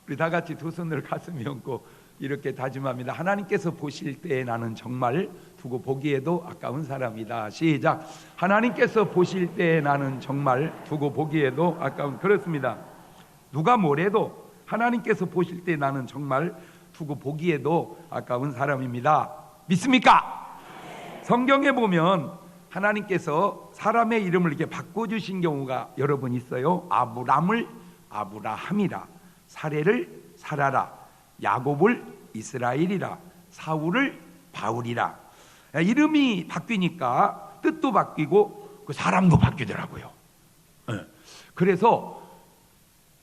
우리 다 같이 두 손을 가슴에 얹고 이렇게 다짐합니다. 하나님께서 보실 때 나는 정말 두고 보기에도 아까운 사람이다. 시작. 하나님께서 보실 때 나는 정말 두고 보기에도 아까운. 그렇습니다. 누가 뭐래도 하나님께서 보실 때 나는 정말 두고 보기에도 아까운 사람입니다. 믿습니까? 성경에 보면 하나님께서 사람의 이름을 이렇게 바꿔주신 경우가 여러 번 있어요. 아브람을 아브라함이라, 사레를 사라라, 야곱을 이스라엘이라, 사울을 바울이라. 이름이 바뀌니까 뜻도 바뀌고 그 사람도 바뀌더라고요. 그래서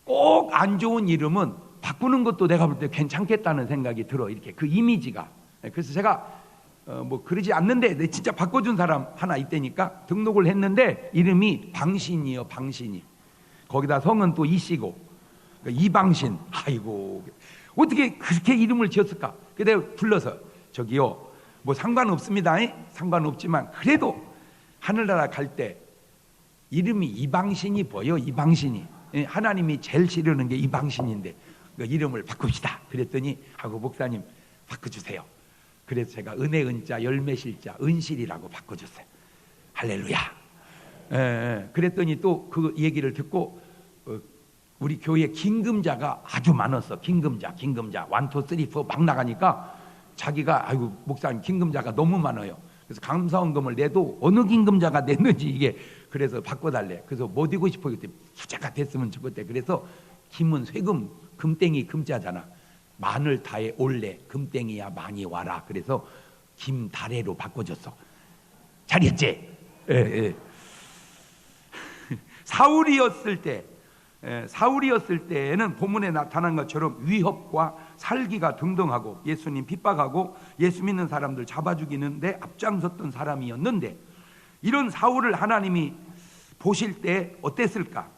꼭 안 좋은 이름은 바꾸는 것도 내가 볼 때 괜찮겠다는 생각이 들어. 이렇게 그 이미지가. 그래서 제가 뭐 그러지 않는데 진짜 바꿔준 사람 하나 있다니까 등록을 했는데 이름이 방신이요. 방신이. 거기다 성은 또 이씨고 이방신. 아이고 어떻게 그렇게 이름을 지었을까? 그래서 내가 불러서 저기요 뭐 상관없습니다. 상관없지만 그래도 하늘나라 갈 때 이름이 이방신이 보여. 이방신이. 하나님이 제일 싫어하는 게 이방신인데 그 이름을 바꿉시다. 그랬더니 하고 목사님 바꿔주세요. 그래서 제가 은혜 은자 열매실자 은실이라고 바꿔줬어요. 할렐루야. 그랬더니 또 그 얘기를 듣고 우리 교회 긴금자가 아주 많았어. 긴금자 1, 2, 3, 4 막 나가니까 자기가 아이고 목사님 긴금자가 너무 많아요. 그래서 감사원금을 내도 어느 긴금자가 냈는지 이게 그래서 바꿔달래. 그래서 뭐 되고 싶어 그랬더니 부자가 됐으면 좋겠대. 그래서 김은 쇠금 금땡이 금자잖아. 만을 다해 올래 금땡이야 많이 와라. 그래서 김다래로 바꿔줬어. 잘했지? 예. 사울이었을 때에는 본문에 나타난 것처럼 위협과 살기가 등등하고 예수님 핍박하고 예수 믿는 사람들 잡아 죽이는데 앞장섰던 사람이었는데 이런 사울을 하나님이 보실 때 어땠을까?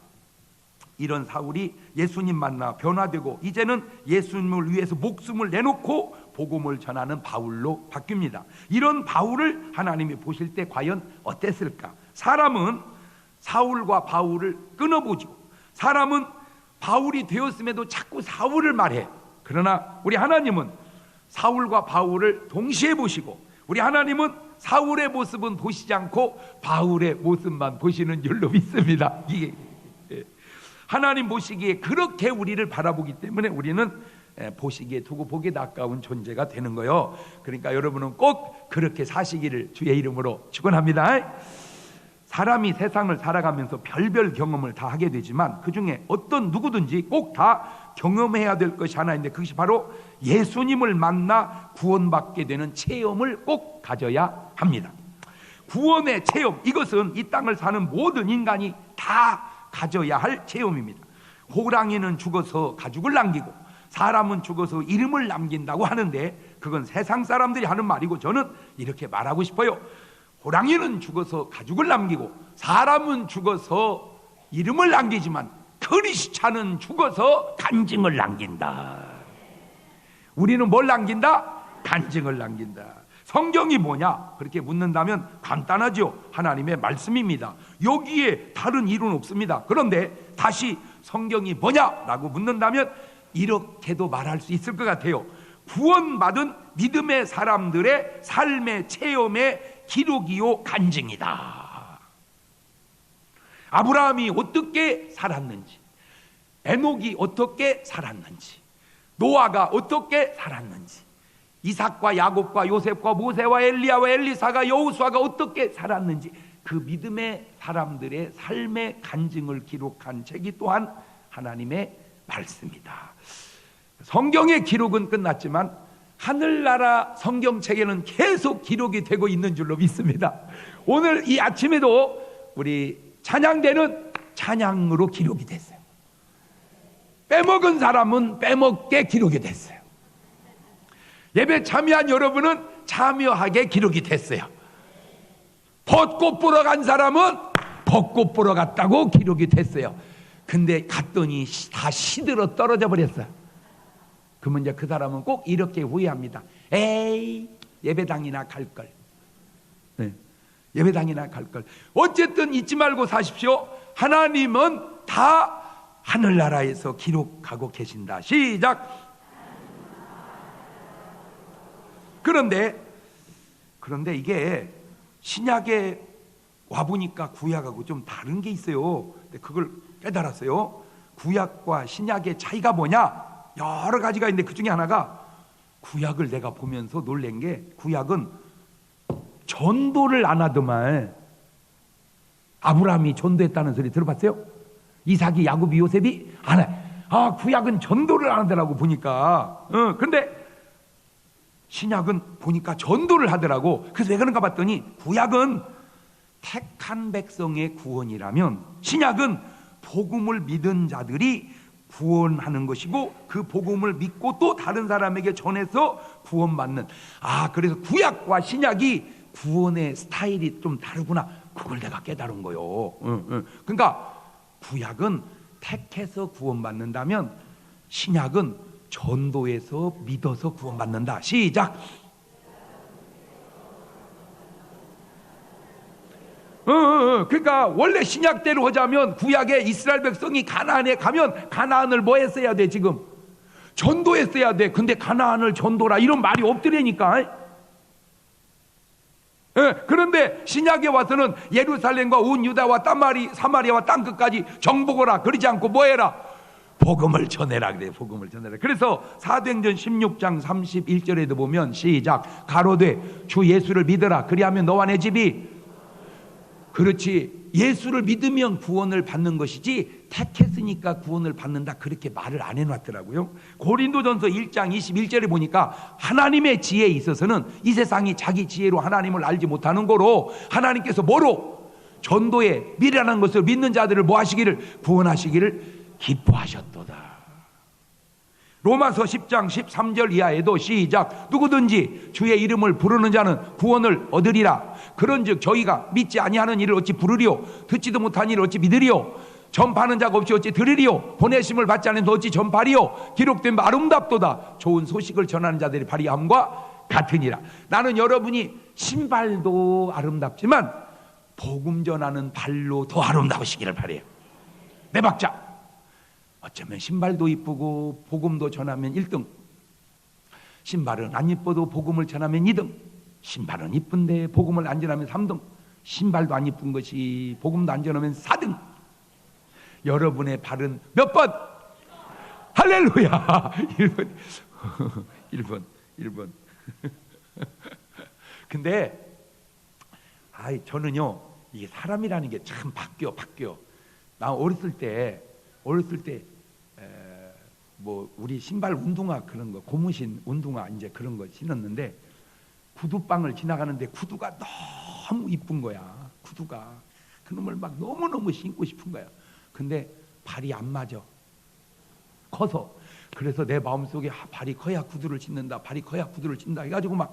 이런 사울이 예수님 만나 변화되고 이제는 예수님을 위해서 목숨을 내놓고 복음을 전하는 바울로 바뀝니다. 이런 바울을 하나님이 보실 때 과연 어땠을까? 사람은 사울과 바울을 끊어보죠. 사람은 바울이 되었음에도 자꾸 사울을 말해. 그러나 우리 하나님은 사울과 바울을 동시에 보시고 우리 하나님은 사울의 모습은 보시지 않고 바울의 모습만 보시는 줄로 믿습니다. 이게 하나님 보시기에 그렇게 우리를 바라보기 때문에 우리는 보시기에 두고 보기에 아까운 존재가 되는 거예요. 그러니까 여러분은 꼭 그렇게 사시기를 주의 이름으로 축원합니다. 사람이 세상을 살아가면서 별별 경험을 다 하게 되지만 그중에 어떤 누구든지 꼭 다 경험해야 될 것이 하나 있는데 그것이 바로 예수님을 만나 구원받게 되는 체험을 꼭 가져야 합니다. 구원의 체험, 이것은 이 땅을 사는 모든 인간이 다 가져야 할 체험입니다. 호랑이는 죽어서 가죽을 남기고 사람은 죽어서 이름을 남긴다고 하는데 그건 세상 사람들이 하는 말이고 저는 이렇게 말하고 싶어요. 호랑이는 죽어서 가죽을 남기고 사람은 죽어서 이름을 남기지만 크리스찬은 죽어서 간증을 남긴다. 우리는 뭘 남긴다? 간증을 남긴다. 성경이 뭐냐? 그렇게 묻는다면 간단하죠. 하나님의 말씀입니다. 여기에 다른 이유는 없습니다. 그런데 다시 성경이 뭐냐라고 묻는다면 이렇게도 말할 수 있을 것 같아요. 구원받은 믿음의 사람들의 삶의 체험의 기록이요 간증이다. 아브라함이 어떻게 살았는지, 에녹이 어떻게 살았는지, 노아가 어떻게 살았는지, 이삭과 야곱과 요셉과 모세와 엘리야와 엘리사가 여호수아가 어떻게 살았는지 그 믿음의 사람들의 삶의 간증을 기록한 책이 또한 하나님의 말씀이다. 성경의 기록은 끝났지만 하늘나라 성경책에는 계속 기록이 되고 있는 줄로 믿습니다. 오늘 이 아침에도 우리 찬양대는 찬양으로 기록이 됐어요. 빼먹은 사람은 빼먹게 기록이 됐어요. 예배 참여한 여러분은 참여하게 기록이 됐어요. 벚꽃 보러 간 사람은 벚꽃 보러 갔다고 기록이 됐어요. 근데 갔더니 다 시들어 떨어져 버렸어요. 그러면 이제 그 사람은 꼭 이렇게 후회합니다. 에이, 예배당이나 갈걸. 네, 예배당이나 갈걸. 어쨌든 잊지 말고 사십시오. 하나님은 다 하늘나라에서 기록하고 계신다. 시작. 그런데 이게 신약에 와보니까 구약하고 좀 다른 게 있어요. 근데 그걸 깨달았어요. 구약과 신약의 차이가 뭐냐? 여러 가지가 있는데 그 중에 하나가, 구약을 내가 보면서 놀란 게, 구약은 전도를 안 하더만. 아브라함이 전도했다는 소리 들어봤어요? 이삭이, 야곱이, 요셉이 안 해. 구약은 전도를 안 하더라고 보니까. 근데 신약은 보니까 전도를 하더라고. 그래서 왜 그런가 봤더니, 구약은 택한 백성의 구원이라면 신약은 복음을 믿은 자들이 구원하는 것이고, 그 복음을 믿고 또 다른 사람에게 전해서 구원받는. 그래서 구약과 신약이 구원의 스타일이 좀 다르구나. 그걸 내가 깨달은 거요. 그러니까 구약은 택해서 구원받는다면, 신약은 전도해서 믿어서 구원받는다. 시작. 그러니까 원래 신약대로 하자면, 구약의 이스라엘 백성이 가나안에 가면 가나안을 뭐 했어야 돼? 지금 전도했어야 돼. 근데 가나안을 전도라 이런 말이 없더라니까. 그런데 신약에 와서는 예루살렘과 온 유다와 사마리아와 땅끝까지 정복하라. 그러지 않고 뭐 해라? 복음을 전해라. 그래. 복음을 전해라. 그래서 사도행전 16장 31절에도 보면, 시작. 가로되 주 예수를 믿어라. 그리하면 너와 내 집이. 그렇지. 예수를 믿으면 구원을 받는 것이지, 택했으니까 구원을 받는다 그렇게 말을 안 해놨더라고요. 고린도전서 1장 21절에 보니까, 하나님의 지혜에 있어서는 이 세상이 자기 지혜로 하나님을 알지 못하는 거로, 하나님께서 뭐로? 전도에 미련한 것을 믿는 자들을 뭐 하시기를? 구원하시기를 기뻐하셨도다. 로마서 10장 13절 이하에도, 시작. 누구든지 주의 이름을 부르는 자는 구원을 얻으리라. 그런즉 저희가 믿지 아니하는 일을 어찌 부르리요? 듣지도 못한 일을 어찌 믿으리요? 전파하는 자가 없이 어찌 들으리요? 보내심을 받지 않은 자 어찌 전파리요? 기록된 바 아름답도다. 좋은 소식을 전하는 자들이 발이함과 같으니라. 나는 여러분이 신발도 아름답지만 복음 전하는 발로 더 아름다우시기를 바래요. 네 박자. 어쩌면 신발도 이쁘고 복음도 전하면 1등, 신발은 안 이뻐도 복음을 전하면 2등, 신발은 이쁜데 복음을 안 전하면 3등, 신발도 안 이쁜 것이 복음도 안 전하면 4등. 여러분의 발은 몇 번? 할렐루야. 1번. 근데 저는요, 이게 사람이라는 게 참 바뀌어. 나 어렸을 때 뭐 우리 신발 운동화 그런 거, 고무신 운동화 이제 그런 거 신었는데, 구두방을 지나가는데 구두가 너무 이쁜 거야. 구두가 그놈을 막 너무너무 신고 싶은 거야. 근데 발이 안 맞아, 커서. 그래서 내 마음속에 발이 커야 구두를 신는다, 발이 커야 구두를 신다 해가지고 막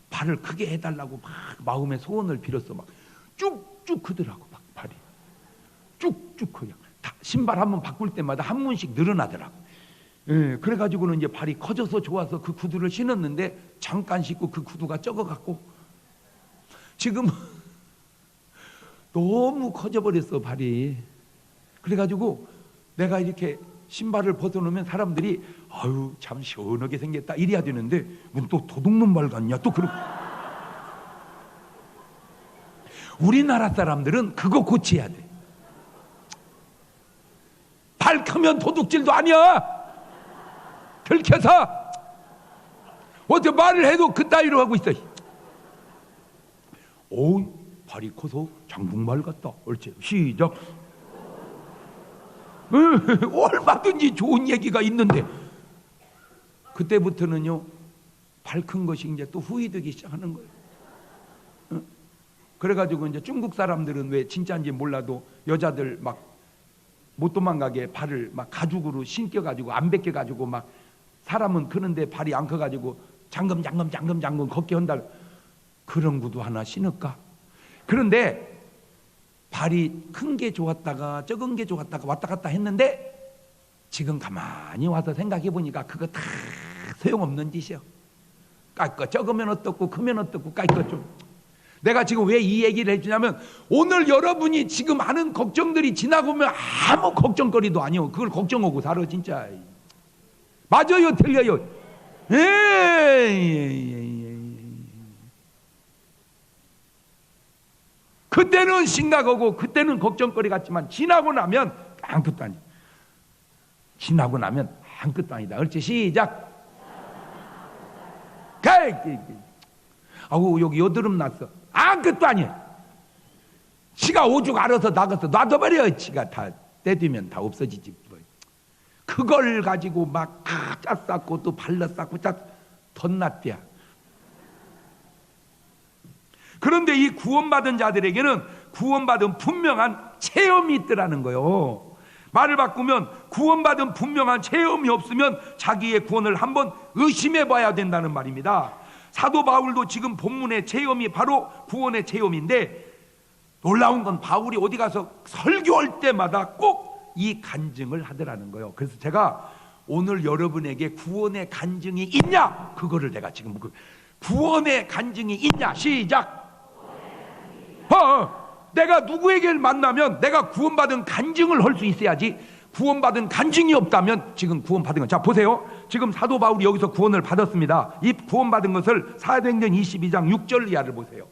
발을 크게 해달라고 막 마음의 소원을 빌었어. 막 쭉쭉 크더라고. 막 발이 쭉쭉 커요. 신발 한 번 바꿀 때마다 한 문씩 늘어나더라고. 그래가지고는 이제 발이 커져서 좋아서 그 구두를 신었는데, 잠깐 신고 그 구두가 적어갖고 지금 너무 커져버렸어, 발이. 그래가지고 내가 이렇게 신발을 벗어놓으면 사람들이 아유 참 시원하게 생겼다 이래야 되는데, 왜 또 도둑놈 발 같냐 또 그러고. 우리나라 사람들은 그거 고쳐야 돼. 발 크면 도둑질도 아니야. 들켜서 어떻게 말을 해도 그따위로 하고 있어. 오, 발이 커서 장군말 같다. 옳지. 시작. 얼마든지 좋은 얘기가 있는데, 그때부터는요, 발 큰 것이 이제 또 후회되기 시작하는 거예요. 그래가지고 이제 중국 사람들은 왜 진짜인지 몰라도 여자들 막 못 도망가게 발을 막 가죽으로 신겨가지고 안 벗겨가지고, 막 사람은 크는데 발이 안 커가지고 장금 걷게 한다. 그런 구두 하나 신을까? 그런데 발이 큰 게 좋았다가 적은 게 좋았다가 왔다 갔다 했는데, 지금 가만히 와서 생각해 보니까 그거 다 소용없는 짓이야. 적으면 어떻고 크면 어떻고 좀 내가 지금 왜 이 얘기를 해주냐면 오늘 여러분이 지금 하는 걱정들이 지나고 면 아무 걱정거리도 아니요. 그걸 걱정하고 살아 진짜. 맞아요, 틀려요? 그때는 심각하고 그때는 걱정거리 같지만 지나고 나면 아무것도 아니야. 지나고 나면 아무것도 아니다. 그렇지? 시작. 아우 여기 여드름 났어. 아무것도 아니야. 지가 오죽 알아서 나가서 놔둬버려. 지가 다 떼두면 다 없어지지. 그걸 가지고 막 짜 쌓고 또 발라 쌓고 덧났대야. 그런데 이 구원받은 자들에게는 구원받은 분명한 체험이 있더라는 거예요. 말을 바꾸면 구원받은 분명한 체험이 없으면 자기의 구원을 한번 의심해 봐야 된다는 말입니다. 사도 바울도 지금 본문의 체험이 바로 구원의 체험인데 놀라운 건 바울이 어디 가서 설교할 때마다 꼭 이 간증을 하더라는 거예요. 그래서 제가 오늘 여러분에게 구원의 간증이 있냐? 그거를 내가 지금 구원의 간증이 있냐? 시작. 내가 누구에게 만나면 내가 구원받은 간증을 할 수 있어야지. 구원받은 간증이 없다면 지금 구원받은 건, 자 보세요. 지금 사도 바울이 여기서 구원을 받았습니다. 이 구원받은 것을 사도행전 22장 6절 이하를 보세요.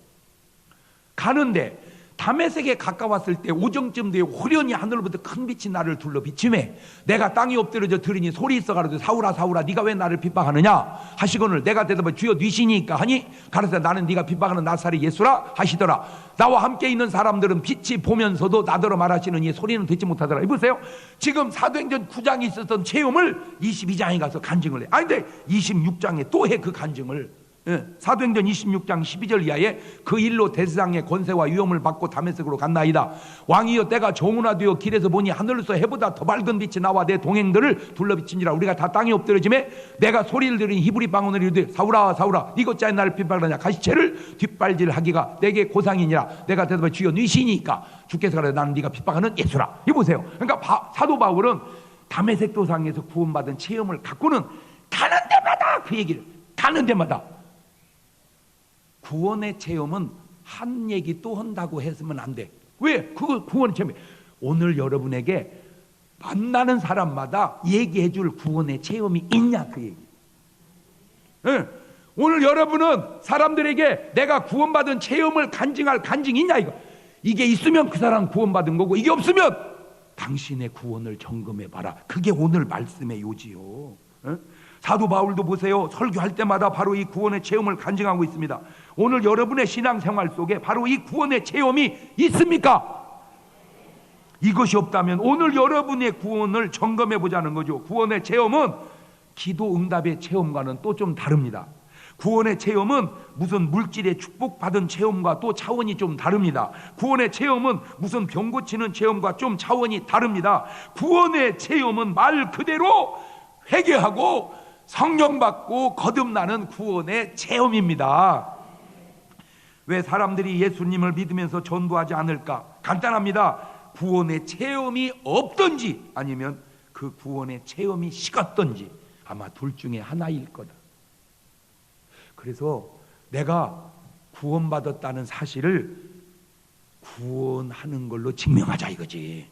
가는데 다메섹에 가까웠을 때 오정쯤 되어 호련히 하늘로부터 큰 빛이 나를 둘러 비치매 내가 땅에 엎드려져 들으니 소리 있어 가로되 사울아 사울아 네가 왜 나를 핍박하느냐 하시거늘 내가 대답하여 주여 뉘시니까 하니 가로되 나는 네가 핍박하는 나사렛 예수라 하시더라. 나와 함께 있는 사람들은 빛이 보면서도 나더러 말하시느니 소리는 듣지 못하더라. 보세요. 지금 사도행전 9장에 있었던 체험을 22장에 가서 간증을 해. 아니 근데 26장에 또 해 그 간증을. 사도행전 26장 12절 이하에 그 일로 대세상의 권세와 위엄을 받고 다메섹으로 갔나이다. 왕이여 때가 정운하되어 길에서 보니 하늘에서 해보다 더 밝은 빛이 나와 내 동행들을 둘러비친지라. 우리가 다 땅에 엎드려짐에 내가 소리를 들으니 히브리 방언을 이르되 사울아 사울아 이것 짜에 나를 핍박하느냐 가시체를 뒷발질하기가 내게 고상이니라. 내가 대답해 주여 뉘시니까 주께서 가라되 나는 네가 핍박하는 예수라. 이 보세요. 그러니까 사도 바울은 다메섹 도상에서 구원받은 체험을 갖고는 가는 데마다 그 얘기를 가는 데마다 구원의 체험은 한 얘기 또 한다고 했으면 안 돼. 왜? 그거 구원의 체험. 오늘 여러분에게 만나는 사람마다 얘기해 줄 구원의 체험이 있냐 그 얘기. 오늘 여러분은 사람들에게 내가 구원받은 체험을 간증할 간증이 있냐 이거. 이게 있으면 그 사람 구원받은 거고 이게 없으면 당신의 구원을 점검해 봐라. 그게 오늘 말씀의 요지요. 사도 바울도 보세요. 설교할 때마다 바로 이 구원의 체험을 간증하고 있습니다. 오늘 여러분의 신앙생활 속에 바로 이 구원의 체험이 있습니까? 이것이 없다면 오늘 여러분의 구원을 점검해 보자는 거죠. 구원의 체험은 기도 응답의 체험과는 또 좀 다릅니다. 구원의 체험은 무슨 물질의 축복받은 체험과 또 차원이 좀 다릅니다. 구원의 체험은 무슨 병 고치는 체험과 좀 차원이 다릅니다. 구원의 체험은 말 그대로 회개하고 성령 받고 거듭나는 구원의 체험입니다. 왜 사람들이 예수님을 믿으면서 전도하지 않을까? 간단합니다. 구원의 체험이 없든지 아니면 그 구원의 체험이 식었든지 아마 둘 중에 하나일 거다. 그래서 내가 구원받았다는 사실을 구원하는 걸로 증명하자 이거지.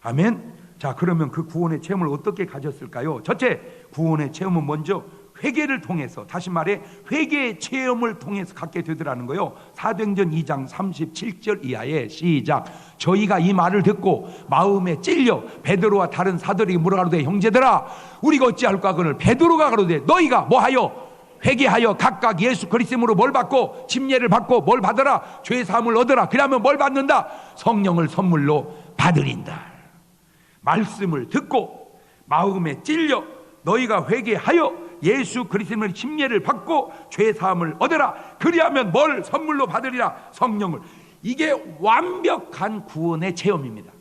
아멘. 자, 그러면 그 구원의 체험을 어떻게 가졌을까요? 첫째, 구원의 체험은 먼저 회개를 통해서, 다시 말해 회개의 체험을 통해서 갖게 되더라는 거예요. 사도행전 2장 37절 이하에 시작. 저희가 이 말을 듣고 마음에 찔려 베드로와 다른 사도들이 물어가로되 형제들아 우리가 어찌할까 하거늘 베드로가 가로되 너희가 뭐하여 회개하여 각각 예수 그리스도로 뭘 받고 침례를 받고 뭘 받으라 죄 사함을 얻으라. 그러면 뭘 받는다? 성령을 선물로 받으린다. 말씀을 듣고 마음에 찔려 너희가 회개하여 예수 그리스도의 침례를 받고 죄 사함을 얻으라. 그리하면 뭘 선물로 받으리라? 성령을. 이게 완벽한 구원의 체험입니다.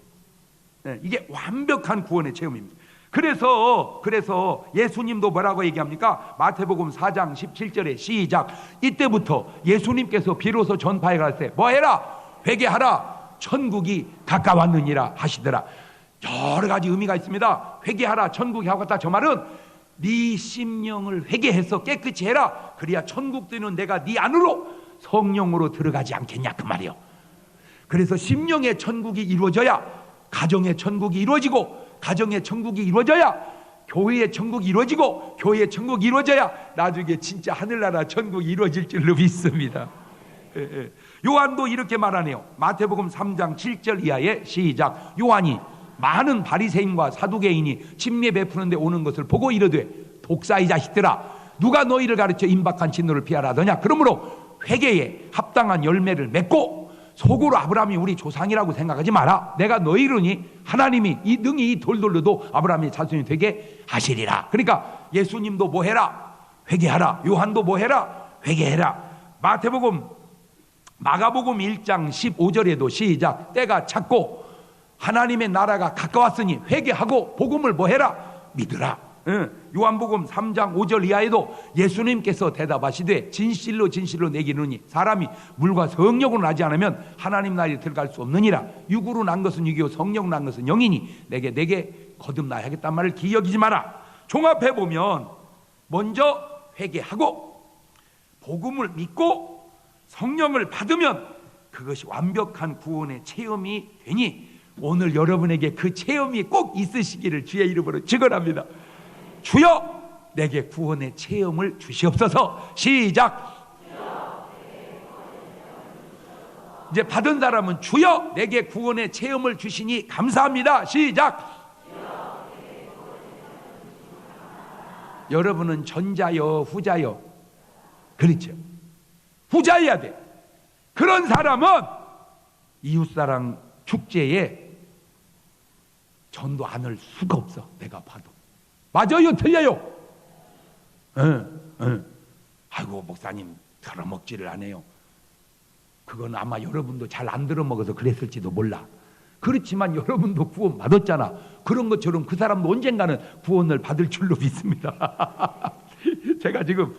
이게 완벽한 구원의 체험입니다. 그래서 예수님도 뭐라고 얘기합니까? 마태복음 4장 17절에 시작. 이때부터 예수님께서 비로소 전파해 갈 때 뭐해라? 회개하라. 천국이 가까웠느니라 하시더라. 여러 가지 의미가 있습니다. 회개하라. 천국이 가까웠다. 저 말은 네 심령을 회개해서 깨끗이 해라. 그래야 천국 되는 내가 네 안으로 성령으로 들어가지 않겠냐 그 말이에요. 그래서 심령의 천국이 이루어져야 가정의 천국이 이루어지고, 가정의 천국이 이루어져야 교회의 천국이 이루어지고, 교회의 천국이 이루어져야 나중에 진짜 하늘나라 천국이 이루어질 줄로 믿습니다. 요한도 이렇게 말하네요. 마태복음 3장 7절 이하에 시작. 요한이 많은 바리새인과 사두개인이 침례 베푸는데 오는 것을 보고 이르되, 독사 이 자식들아, 누가 너희를 가르쳐 임박한 진노를 피하라 하더냐. 그러므로 회개에 합당한 열매를 맺고 속으로 아브라함이 우리 조상이라고 생각하지 마라. 내가 너희로니 하나님이 이 능히 이 돌돌로도 아브라함의 자손이 되게 하시리라. 그러니까 예수님도 뭐 해라? 회개하라. 요한도 뭐 해라? 회개해라. 마가복음 1장 15절에도 시작. 때가 찼고 하나님의 나라가 가까웠으니 회개하고 복음을 뭐 해라? 믿으라. 요한복음 3장 5절 이하에도 예수님께서 대답하시되, 진실로 진실로 내게 이르노니 사람이 물과 성령으로 나지 않으면 하나님 나라에 들어갈 수 없느니라. 육으로 난 것은 육이요 성령으로 난 것은 영이니 내게 거듭나야 하겠단 말을 기억이지 마라. 종합해 보면 먼저 회개하고 복음을 믿고 성령을 받으면 그것이 완벽한 구원의 체험이 되니, 오늘 여러분에게 그 체험이 꼭 있으시기를 주의 이름으로 축원합니다. 주여 내게 구원의 체험을 주시옵소서. 시작. 이제 받은 사람은 주여 내게 구원의 체험을 주시니 감사합니다. 시작. 여러분은 전자요 후자요? 그렇죠. 후자여야 돼. 그런 사람은 이웃사랑 축제에 전도 안 할 수가 없어. 내가 봐도. 맞아요? 틀려요? 아이고 목사님 들어먹지를 안 해요. 그건 아마 여러분도 잘 안 들어먹어서 그랬을지도 몰라. 그렇지만 여러분도 구원 받았잖아. 그런 것처럼 그 사람도 언젠가는 구원을 받을 줄로 믿습니다. 제가 지금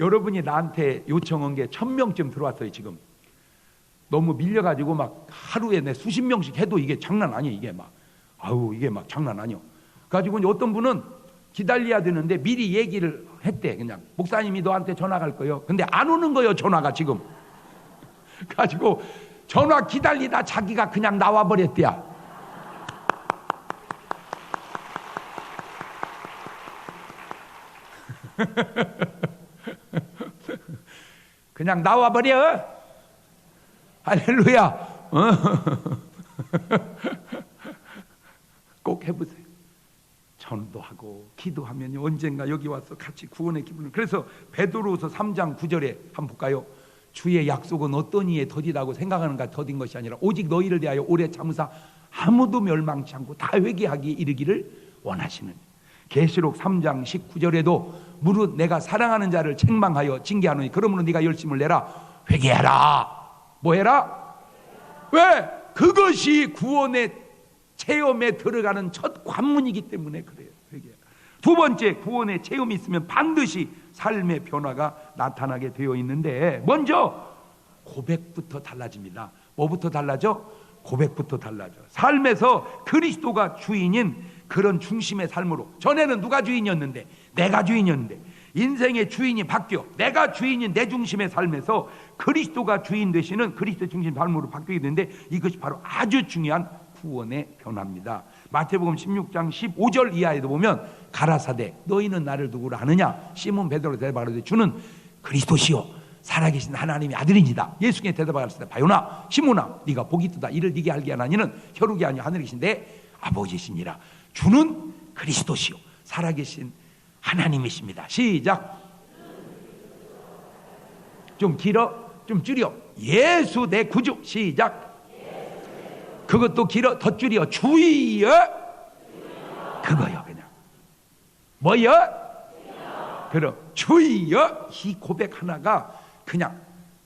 여러분이 나한테 요청한 게 1000명쯤 들어왔어요. 지금 너무 밀려가지고 막 하루에 내 수십 명씩 해도 이게 장난 아니에요. 이게 막 이게 막 장난 아니에요. 가지고 이제 어떤 분은 기다려야 되는데 미리 얘기를 했대. 그냥 목사님이 너한테 전화 갈 거예요. 근데 안 오는 거예요. 전화가 지금. 가지고 전화 기다리다 자기가 그냥 나와 버렸대야. 그냥 나와 버려. 할렐루야. 꼭 해보세요. 전도하고 기도하면 언젠가 여기 와서 같이 구원의 기분을. 그래서 베드로후서 3장 9절에 한번 볼까요? 주의 약속은 어떤 이에 더디다고 생각하는가 더딘 것이 아니라 오직 너희를 대하여 오래 참으사 아무도 멸망치 않고 다 회개하기에 이르기를 원하시는. 계시록 3장 19절에도 무릇 내가 사랑하는 자를 책망하여 징계하노니 그러므로 네가 열심을 내라. 회개하라. 뭐 해라? 왜? 그것이 구원의 체험에 들어가는 첫 관문이기 때문에 그래요. 회개. 두 번째, 구원의 체험이 있으면 반드시 삶의 변화가 나타나게 되어 있는데, 먼저 고백부터 달라집니다. 뭐부터 달라져? 고백부터 달라져. 삶에서 그리스도가 주인인 그런 중심의 삶으로. 전에는 누가 주인이었는데? 내가 주인이었는데. 인생의 주인이 바뀌어 내가 주인인 내 중심의 삶에서 그리스도가 주인 되시는 그리스도 중심 삶으로 바뀌게 되는데, 이것이 바로 아주 중요한 구원의 변화입니다. 마태복음 16장 15절 이하에도 보면 가라사대 너희는 나를 누구로 아느냐? 시몬 베드로가 대답하되 주는 그리스도시요 살아계신 하나님의 아들이니이다. 예수께 대답하시되 바요나 시몬아 네가 복이 있도다. 이를 네게 알게 하나니는 혈육이 아니요 하늘에 계신 내 아버지시니라. 주는 그리스도시요 살아계신 하나님이십니다. 시작. 좀 길어? 좀 줄여. 예수 내 구주. 시작. 그것도 길어? 더 줄여. 주여. 그거요 그냥. 뭐요? 그럼 주여. 이 고백 하나가 그냥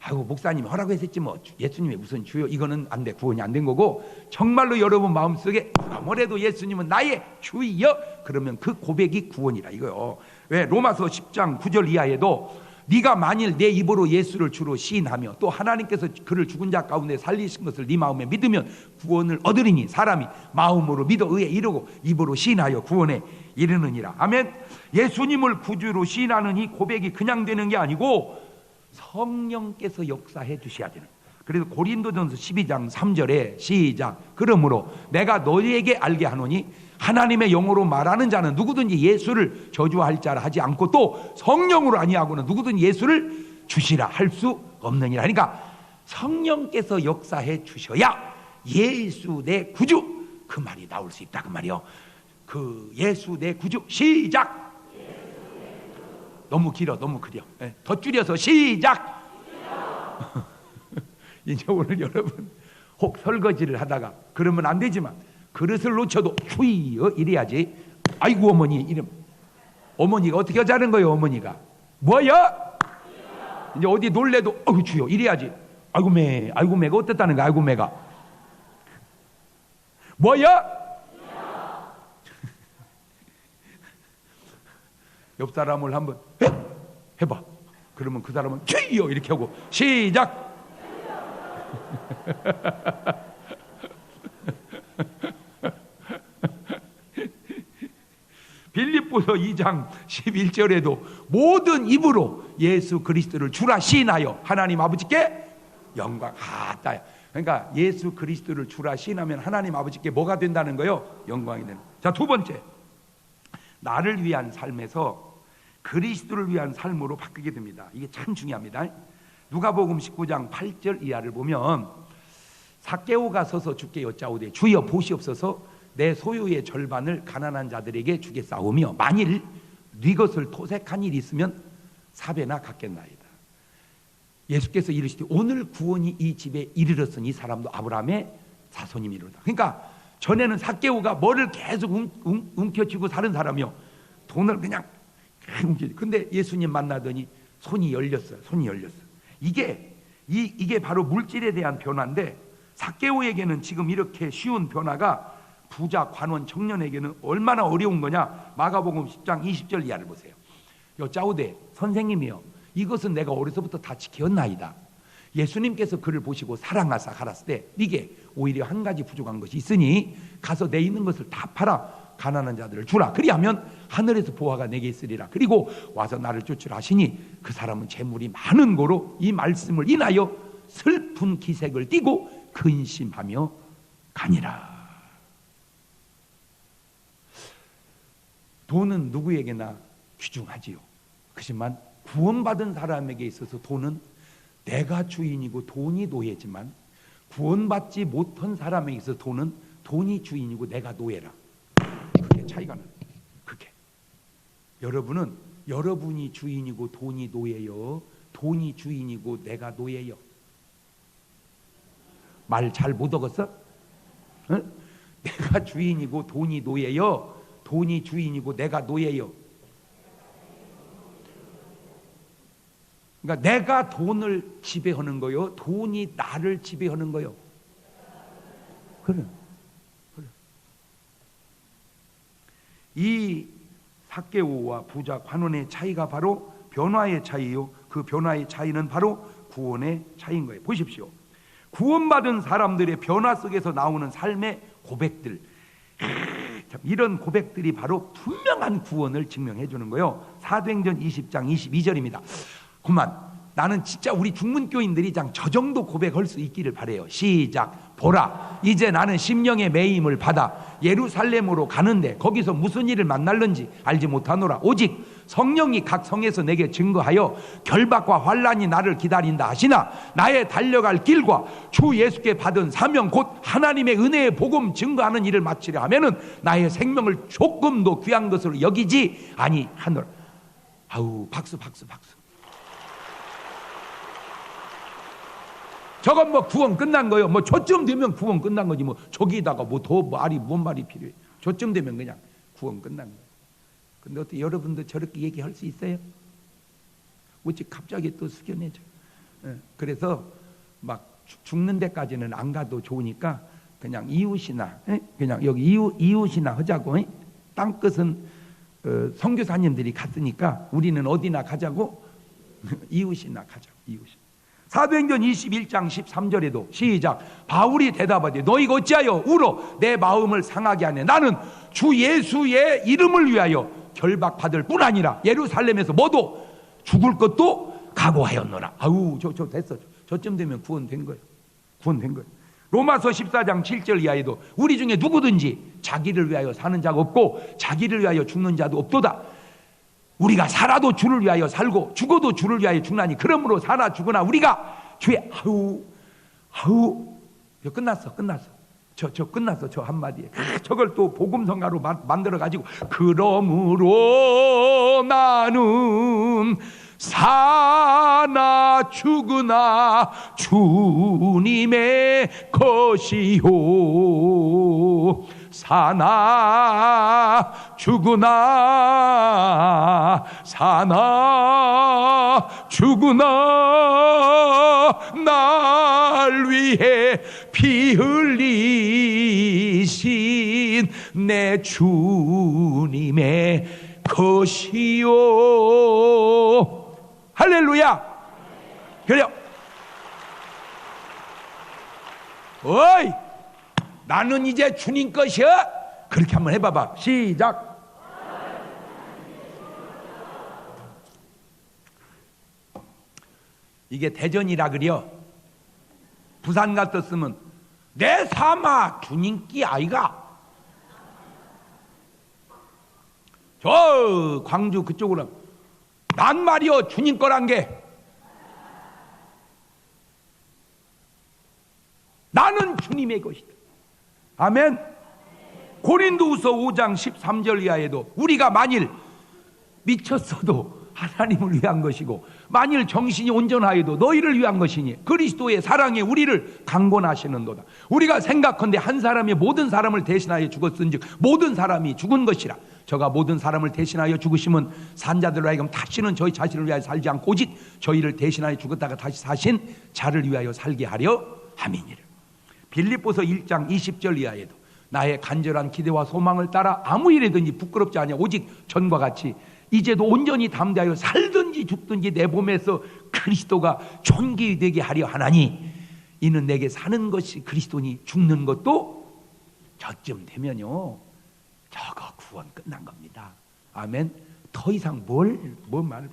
아이고 목사님이 허락했었지 뭐 예수님이 무슨 주여. 이거는 안 돼. 구원이 안 된 거고, 정말로 여러분 마음속에 아무래도 예수님은 나의 주여 그러면 그 고백이 구원이라 이거요. 왜? 로마서 10장 9절 이하에도 네가 만일 내 입으로 예수를 주로 시인하며 또 하나님께서 그를 죽은 자 가운데 살리신 것을 네 마음에 믿으면 구원을 얻으리니 사람이 마음으로 믿어 의에 이르고 입으로 시인하여 구원에 이르느니라. 아멘. 예수님을 구주로 시인하는 이 고백이 그냥 되는 게 아니고 성령께서 역사해 주셔야 되는. 그래서 고린도전서 12장 3절에 시작. 그러므로 내가 너희에게 알게 하노니 하나님의 영으로 말하는 자는 누구든지 예수를 저주할 자라 하지 않고 또 성령으로 아니하고는 누구든지 예수를 주시라 할 수 없느니라. 그러니까 성령께서 역사해 주셔야 예수 내 구주, 그 말이 나올 수 있다 그 말이요. 그 예수 내 구주. 시작. 너무 길어, 너무 길어. 더 줄여서 시작. 이제 오늘 여러분 혹 설거지를 하다가 그러면 안 되지만 그릇을 놓쳐도 주여 이래야지. 아이고 어머니 이름. 어머니가 어떻게 하자는 거예요? 어머니가 뭐야? 이제 어디 놀래도 어우 주여 이래야지. 아이고 매가 어땠다는 거야? 아이고 매가 뭐야? 옆 사람을 한번 해봐. 그러면 그 사람은 주여 이렇게 하고 시작. 빌립보서 2장 11절에도 모든 입으로 예수 그리스도를 주라 시인하여 하나님 아버지께 영광. 따야. 그러니까 예수 그리스도를 주라 시인하면 하나님 아버지께 뭐가 된다는 거요? 영광이 되는. 자, 두 번째, 나를 위한 삶에서 그리스도를 위한 삶으로 바뀌게 됩니다. 이게 참 중요합니다. 누가복음 19장 8절 이하를 보면 삭개오가 서서 주께 여짜오되 주여 보시옵소서 내 소유의 절반을 가난한 자들에게 주겠사오며 만일 네 것을 토색한 일이 있으면 4배나 갚겠나이다. 예수께서 이르시되 오늘 구원이 이 집에 이르렀으니 이 사람도 아브라함의 자손임이로다. 그러니까 전에는 삭개오가 뭐를 계속 움켜쥐고 사는 사람이요, 돈을 그냥 움켜쥐고. 근데 예수님 만나더니 손이 열렸어요. 손이 열렸어요. 이게 바로 물질에 대한 변화인데 삭개오에게는 지금 이렇게 쉬운 변화가 부자, 관원, 청년에게는 얼마나 어려운 거냐. 마가복음 10장 20절 이하를 보세요. 여짜오되 선생님이여 이것은 내가 어려서부터 다 지켰나이다. 예수님께서 그를 보시고 사랑하사 가라스 때 네게 오히려 한 가지 부족한 것이 있으니 가서 내 있는 것을 다 팔아 가난한 자들을 주라. 그리하면 하늘에서 보화가 내게 있으리라. 그리고 와서 나를 쫓으라 하시니 그 사람은 재물이 많은 고로 이 말씀을 인하여 슬픈 기색을 띠고 근심하며 가니라. 돈은 누구에게나 귀중하지요. 그렇지만 구원받은 사람에게 있어서 돈은 내가 주인이고 돈이 노예지만 구원받지 못한 사람에게 있어서 돈은 돈이 주인이고 내가 노예라. 그게 차이가 나요. 그게 여러분은 여러분이 주인이고 돈이 노예요, 돈이 주인이고 내가 노예요. 말 잘 못 얻었어? 응? 내가 주인이고 돈이 노예요, 돈이 주인이고 내가 노예요. 그러니까 내가 돈을 지배하는 거요, 돈이 나를 지배하는 거요. 그래. 이 삭개오와 부자 관원의 차이가 바로 변화의 차이요, 그 변화의 차이는 바로 구원의 차이인 거예요. 보십시오. 구원받은 사람들의 변화 속에서 나오는 삶의 고백들, 이런 고백들이 바로 분명한 구원을 증명해 주는 거예요. 사도행전 20장 22절입니다. 그만 나는 진짜 우리 중문교인들이 저 정도 고백할 수 있기를 바래요. 시작. 보라 이제 나는 심령의 매임을 받아 예루살렘으로 가는데 거기서 무슨 일을 만날는지 알지 못하노라. 오직 성령이 각 성에서 내게 증거하여 결박과 환난이 나를 기다린다 하시나 나의 달려갈 길과 주 예수께 받은 사명 곧 하나님의 은혜의 복음 증거하는 일을 마치려 하면은 나의 생명을 조금도 귀한 것으로 여기지 아니하노라. 아우 박수. 저건 뭐 구원 끝난 거요. 뭐 저쯤 되면 구원 끝난 거지. 뭐 저기다가 뭐 더 말이 뭔 말이 필요해. 저쯤 되면 그냥 구원 끝난 거예요. 근데 어떻게 여러분도 저렇게 얘기할 수 있어요? 어찌 갑자기 또 숙연해져. 그래서 막 죽는 데까지는 안 가도 좋으니까 그냥 이웃이나 그냥 여기 이웃이나 하자고. 땅끝은 선교사님들이 갔으니까 우리는 어디나 가자고. 이웃이나 가자고. 이웃이. 사도행전 21장 13절에도 시작. 바울이 대답하되 너희가 어찌하여 울어 내 마음을 상하게 하네. 나는 주 예수의 이름을 위하여 결박받을 뿐 아니라 예루살렘에서 뭐도 죽을 것도 각오하였노라. 아우 저 됐어. 저쯤 되면 구원된 거예요. 구원된 거예요. 로마서 14장 7절 이하에도 우리 중에 누구든지 자기를 위하여 사는 자가 없고 자기를 위하여 죽는 자도 없도다. 우리가 살아도 주를 위하여 살고 죽어도 주를 위하여 죽나니 그러므로 사나 죽으나 우리가 주의 끝났어. 저 끝났어. 저 한마디에 저걸 또 복음성가로 만들어 가지고 그러므로 나는 사나 죽으나 주님의 것이요 사나 죽으나 날 위해 피 흘리신 내 주님의 것이요. 할렐루야. 그래요. 어이, 나는 이제 주님 것이야. 그렇게 한번 해봐봐. 시작. 이게 대전이라 그려. 부산 같았으면 내 삶아 주님께 아이가. 저 광주 그쪽으로 난 말이여 주님 거란 게 나는 주님의 것이다. 아멘. 고린도후서 5장 13절 이하에도 우리가 만일 미쳤어도 하나님을 위한 것이고 만일 정신이 온전하여도 너희를 위한 것이니 그리스도의 사랑에 우리를 강권하시는도다. 우리가 생각컨대 한 사람이 모든 사람을 대신하여 죽었은즉 모든 사람이 죽은 것이라. 저가 모든 사람을 대신하여 죽으심은 산자들로 하여금 다시는 저희 자신을 위하여 살지 않고 오직 저희를 대신하여 죽었다가 다시 사신 자를 위하여 살게 하려 함이니라. 빌립보서 1장 20절 이하에도 나의 간절한 기대와 소망을 따라 아무 일이든지 부끄럽지 않아 오직 전과 같이 이제도 온전히 담대하여 살든지 죽든지 내 몸에서 그리스도가 존귀되게 하려 하나니 이는 내게 사는 것이 그리스도니 죽는 것도 저쯤 되면요 저거 구원 끝난 겁니다. 아멘. 더 이상 뭘 말을.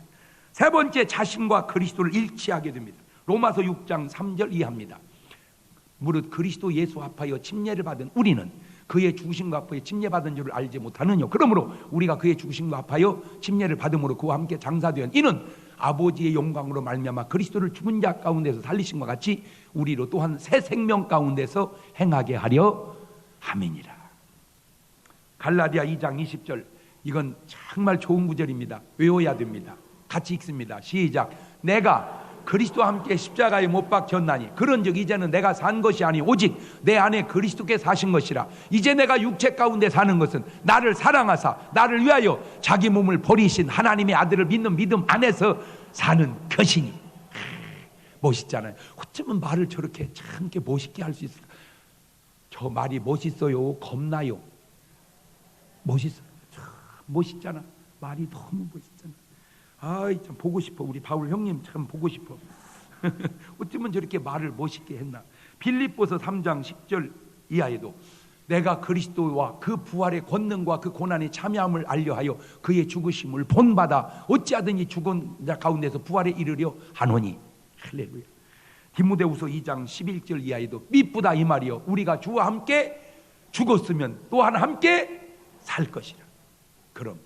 세 번째, 자신과 그리스도를 일치하게 됩니다. 로마서 6장 3절 이하입니다. 무릇 그리스도 예수 합하여 침례를 받은 우리는 그의 죽으심과 합하여 침례받은 줄을 알지 못하느냐. 그러므로 우리가 그의 죽으심과 합하여 침례를 받음으로 그와 함께 장사되었 이는 아버지의 영광으로 말미암아 그리스도를 죽은 자 가운데서 살리심과 같이 우리로 또한 새 생명 가운데서 행하게 하려 함이니라. 갈라디아 2장 20절 이건 정말 좋은 구절입니다. 외워야 됩니다. 같이 읽습니다. 시작. 내가 그리스도와 함께 십자가에 못 박혔나니 그런즉 이제는 내가 산 것이 아니 오직 내 안에 그리스도께 사신 것이라. 이제 내가 육체 가운데 사는 것은 나를 사랑하사 나를 위하여 자기 몸을 버리신 하나님의 아들을 믿는 믿음 안에서 사는 것이니. 멋있잖아요. 어쩌면 말을 저렇게 참 멋있게 할 수 있을까? 저 말이 멋있어요? 겁나요? 멋있어. 참 멋있잖아. 말이 너무 멋있잖아. 아이 참 보고 싶어. 우리 바울 형님 참 보고 싶어. 어쩌면 저렇게 말을 멋있게 했나. 빌립보서 3장 10절 이하에도 내가 그리스도와 그 부활의 권능과 그 고난의 참여함을 알려하여 그의 죽으심을 본받아 어찌하든지 죽은 자 가운데서 부활에 이르려 하노니. 할렐루야. 디모데후서 2장 11절 이하에도 미쁘다 이 말이요 우리가 주와 함께 죽었으면 또한 함께 살 것이라. 그럼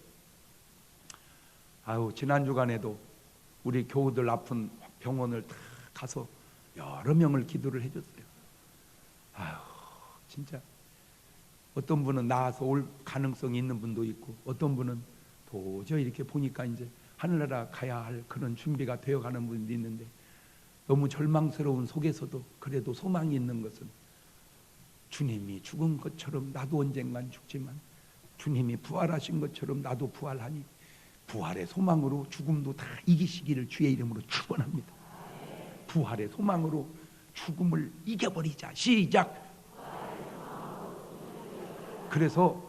지난 주간에도 우리 교우들 아픈 병원을 다 가서 여러 명을 기도를 해줬어요. 진짜 어떤 분은 나아서 올 가능성이 있는 분도 있고 어떤 분은 도저히 이렇게 보니까 이제 하늘나라 가야 할 그런 준비가 되어가는 분도 있는데 너무 절망스러운 속에서도 그래도 소망이 있는 것은 주님이 죽은 것처럼 나도 언젠간 죽지만 주님이 부활하신 것처럼 나도 부활하니 부활의 소망으로 죽음도 다 이기시기를 주의 이름으로 축원합니다. 부활의 소망으로 죽음을 이겨버리자. 시작. 그래서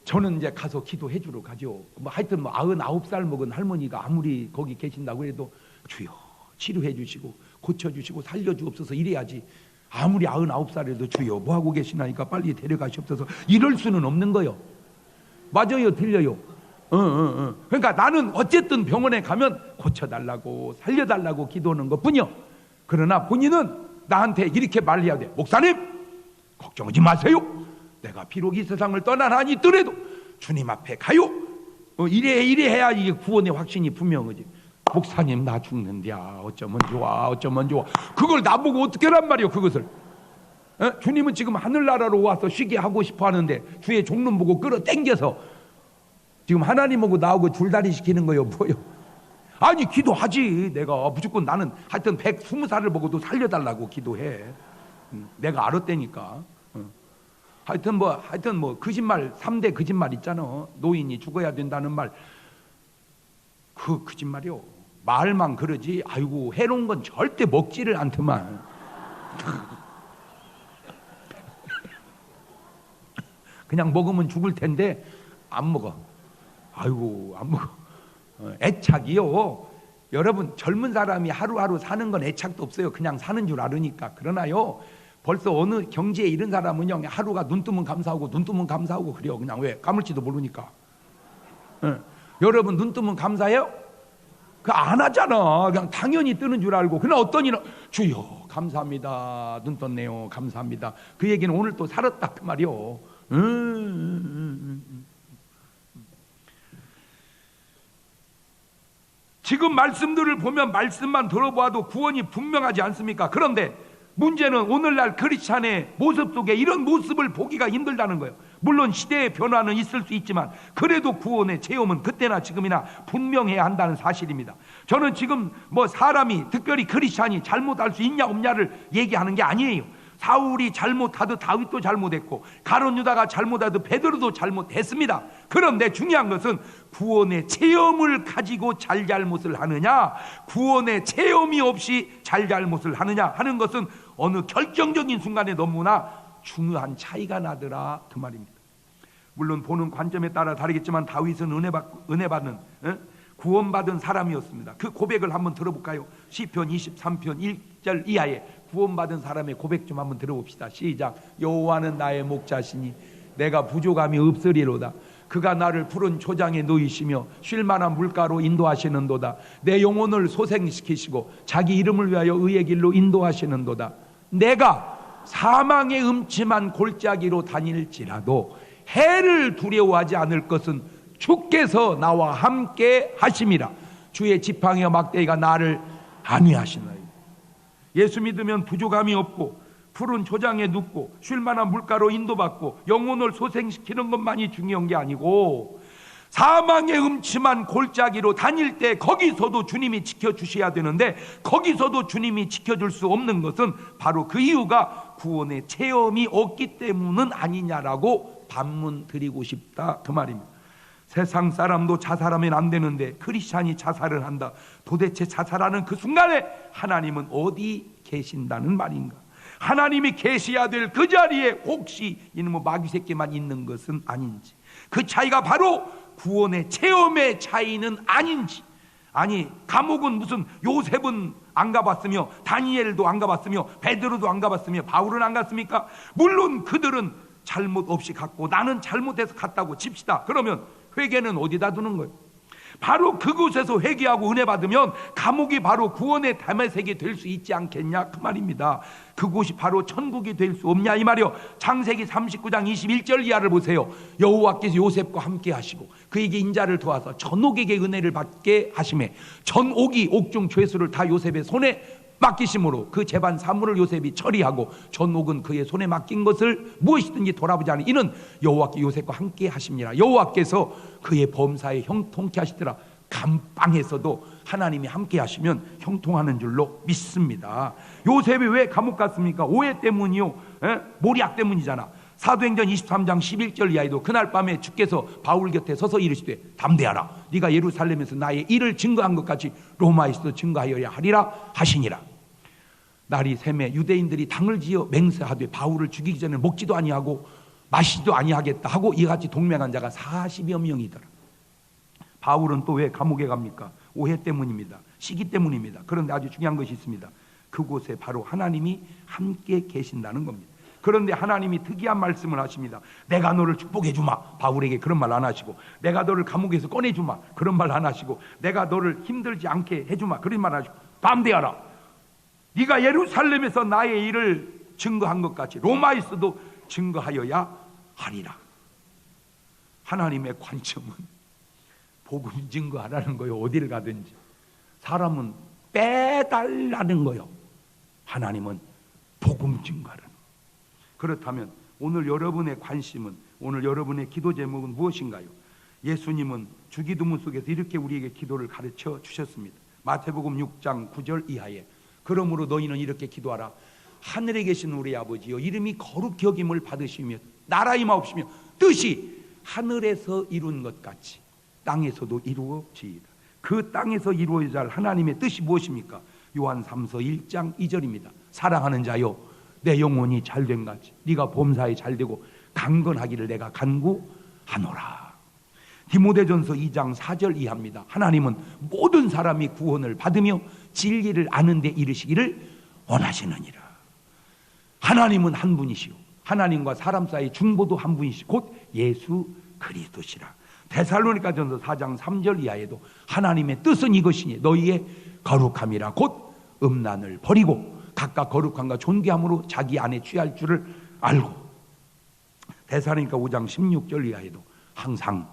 저는 이제 가서 기도해 주러 가죠. 하여튼 99살 먹은 할머니가 아무리 거기 계신다고 해도 주여 치료해 주시고 고쳐 주시고 살려 주옵소서 이래야지. 아무리 99살에도 주여 뭐 하고 계시나니까 빨리 데려가시옵소서 이럴 수는 없는 거요. 맞아요, 틀려요. 그러니까 나는 어쨌든 병원에 가면 고쳐달라고 살려달라고 기도하는 것뿐이요. 그러나 본인은 나한테 이렇게 말해야 돼. 목사님 걱정하지 마세요. 내가 비록 이 세상을 떠나나니 있더라도 주님 앞에 가요. 이래 해야 이게 구원의 확신이 분명하지. 목사님 나 죽는데야 어쩌면 좋아. 그걸 나보고 어떻게란 말이요. 그것을 주님은 지금 하늘나라로 와서 쉬게 하고 싶어 하는데 주의 종론 보고 끌어당겨서 지금 하나님하고 나하고 줄다리 시키는 거요 뭐요. 아니 기도하지. 내가 무조건 나는 하여튼 120살을 보고도 살려달라고 기도해. 내가 알았다니까. 하여튼 뭐 거짓말 3대 거짓말 있잖아. 노인이 죽어야 된다는 말. 그 거짓말이요. 말만 그러지. 아이고 해놓은 건 절대 먹지를 않더만. 그냥 먹으면 죽을 텐데 안 먹어. 아이고 안 먹어. 애착이요. 여러분 젊은 사람이 하루하루 사는 건 애착도 없어요. 그냥 사는 줄 알으니까. 그러나요 벌써 어느 경지에 이른 사람은요 하루가 눈 뜨면 감사하고 그래요. 그냥 왜? 까물지도 모르니까. 여러분 눈 뜨면 감사해요? 그 안 하잖아. 그냥 당연히 뜨는 줄 알고. 그러나 어떤 이는 주여 감사합니다. 눈 떴네요. 감사합니다. 그 얘기는 오늘 또 살았다 그 말이요. 지금 말씀들을 보면 말씀만 들어봐도 구원이 분명하지 않습니까? 그런데 문제는 오늘날 크리스찬의 모습 속에 이런 모습을 보기가 힘들다는 거예요. 물론 시대의 변화는 있을 수 있지만 그래도 구원의 체험은 그때나 지금이나 분명해야 한다는 사실입니다. 저는 지금 뭐 사람이 특별히 크리스찬이 잘못할 수 있냐 없냐를 얘기하는 게 아니에요. 사울이 잘못하듯 다윗도 잘못했고 가룟 유다가 잘못하듯 베드로도 잘못했습니다. 그런데 중요한 것은 구원의 체험을 가지고 잘못을 하느냐 구원의 체험이 없이 잘못을 하느냐 하는 것은 어느 결정적인 순간에 너무나 중요한 차이가 나더라 그 말입니다. 물론 보는 관점에 따라 다르겠지만 다윗은 은혜 받는 구원받은 사람이었습니다. 그 고백을 한번 들어볼까요? 시편 23편 1절 이하에 구원받은 사람의 고백 좀 한번 들어봅시다. 시작. 여호와는 나의 목자시니 내가 부족함이 없으리로다. 그가 나를 푸른 초장에 놓이시며 쉴만한 물가로 인도하시는도다. 내 영혼을 소생시키시고 자기 이름을 위하여 의의 길로 인도하시는도다. 내가 사망의 음침한 골짜기로 다닐지라도 해를 두려워하지 않을 것은 주께서 나와 함께 하심이라. 주의 지팡이와 막대기가 나를 안위하시나이다. 예수 믿으면 부족함이 없고 푸른 초장에 눕고 쉴만한 물가로 인도받고 영혼을 소생시키는 것만이 중요한 게 아니고 사망의 음침한 골짜기로 다닐 때 거기서도 주님이 지켜주셔야 되는데 거기서도 주님이 지켜줄 수 없는 것은 바로 그 이유가 구원의 체험이 없기 때문은 아니냐라고 반문 드리고 싶다 그 말입니다. 세상 사람도 자살하면 안 되는데 크리스찬이 자살을 한다. 도대체 자살하는 그 순간에 하나님은 어디 계신다는 말인가? 하나님이 계셔야 될 그 자리에 혹시 이놈의 마귀 새끼만 있는 것은 아닌지, 그 차이가 바로 구원의 체험의 차이는 아닌지. 아니 감옥은 무슨 요셉은 안 가봤으며 다니엘도 안 가봤으며 베드로도 안 가봤으며 바울은 안 갔습니까? 물론 그들은 잘못 없이 갔고 나는 잘못해서 갔다고 칩시다. 그러면 회개는 어디다 두는 거예요? 바로 그곳에서 회개하고 은혜 받으면 감옥이 바로 구원의 담의색이 될 수 있지 않겠냐 그 말입니다. 그곳이 바로 천국이 될 수 없냐 이 말이요. 창세기 39장 21절 이하를 보세요. 여호와께서 요셉과 함께 하시고 그에게 인자를 도와서 전옥에게 은혜를 받게 하심에 전옥이 옥중 죄수를 다 요셉의 손에 맡기심으로 그 재반 사물을 요셉이 처리하고 전옥은 그의 손에 맡긴 것을 무엇이든지 돌아보지 않으니 이는 여호와께 요셉과 함께 하심이라. 여호와께서 그의 범사에 형통케 하시더라. 감방에서도 하나님이 함께 하시면 형통하는 줄로 믿습니다. 요셉이 왜 감옥 갔습니까? 오해 때문이요, 모략 때문이잖아. 사도행전 23장 11절 이하에도 그날 밤에 주께서 바울 곁에 서서 이르시되 담대하라. 네가 예루살렘에서 나의 일을 증거한 것 같이 로마에서도 증거하여야 하리라 하시니라. 날이 새매 유대인들이 당을 지어 맹세하되 바울을 죽이기 전에 먹지도 아니하고 마시지도 아니하겠다 하고 이같이 동맹한 자가 40여 명이더라. 바울은 또 왜 감옥에 갑니까? 오해 때문입니다. 시기 때문입니다. 그런데 아주 중요한 것이 있습니다. 그곳에 바로 하나님이 함께 계신다는 겁니다. 그런데 하나님이 특이한 말씀을 하십니다. 내가 너를 축복해 주마. 바울에게 그런 말 안 하시고, 내가 너를 감옥에서 꺼내 주마. 그런 말 안 하시고, 내가 너를 힘들지 않게 해 주마. 그런 말 안 하시고, 담대하라. 네가 예루살렘에서 나의 일을 증거한 것 같이 로마에서도 증거하여야 하리라. 하나님의 관점은 복음 증거하라는 거예요. 어디를 가든지. 사람은 빼달라는 거예요. 하나님은 복음 증거하라는 거예요. 그렇다면 오늘 여러분의 관심은, 오늘 여러분의 기도 제목은 무엇인가요? 예수님은 주기도문 속에서 이렇게 우리에게 기도를 가르쳐 주셨습니다. 마태복음 6장 9절 이하에, 그러므로 너희는 이렇게 기도하라. 하늘에 계신 우리 아버지여, 이름이 거룩히 여김을 받으시며 나라 임하옵시며 뜻이 하늘에서 이룬 것 같이 땅에서도 이루어지이다. 그 땅에서 이루어져야 할 하나님의 뜻이 무엇입니까? 요한 3서 1장 2절입니다. 사랑하는 자여, 내 영혼이 잘된 같이 네가 범사에 잘되고 강건하기를 내가 간구하노라. 디모데전서 2장 4절 이하입니다. 하나님은 모든 사람이 구원을 받으며 진리를 아는 데 이르시기를 원하시느니라. 하나님은 한 분이시오. 하나님과 사람 사이 중보도 한 분이시 곧 예수 그리스도시라. 데살로니가전서 4장 3절 이하에도 하나님의 뜻은 이것이니 너희의 거룩함이라 곧 음란을 버리고 각각 거룩함과 존귀함으로 자기 안에 취할 줄을 알고. 데살로니가 5장 16절 이하에도 항상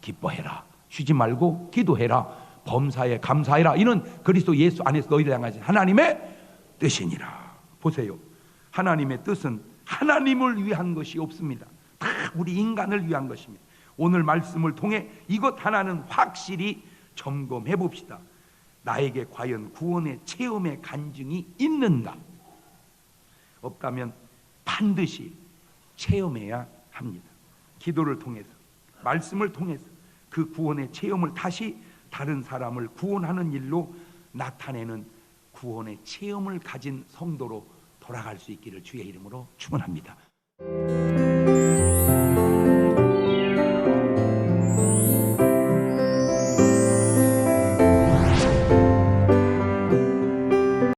기뻐해라, 쉬지 말고 기도해라, 범사에 감사해라. 이는 그리스도 예수 안에서 너희를 향하신 하나님의 뜻이니라. 보세요. 하나님의 뜻은 하나님을 위한 것이 없습니다. 다 우리 인간을 위한 것입니다. 오늘 말씀을 통해 이것 하나는 확실히 점검해 봅시다. 나에게 과연 구원의 체험의 간증이 있는가? 없다면 반드시 체험해야 합니다. 기도를 통해서, 말씀을 통해서 그 구원의 체험을 다시 다른 사람을 구원하는 일로 나타내는 구원의 체험을 가진 성도로 돌아갈 수 있기를 주의 이름으로 축원합니다.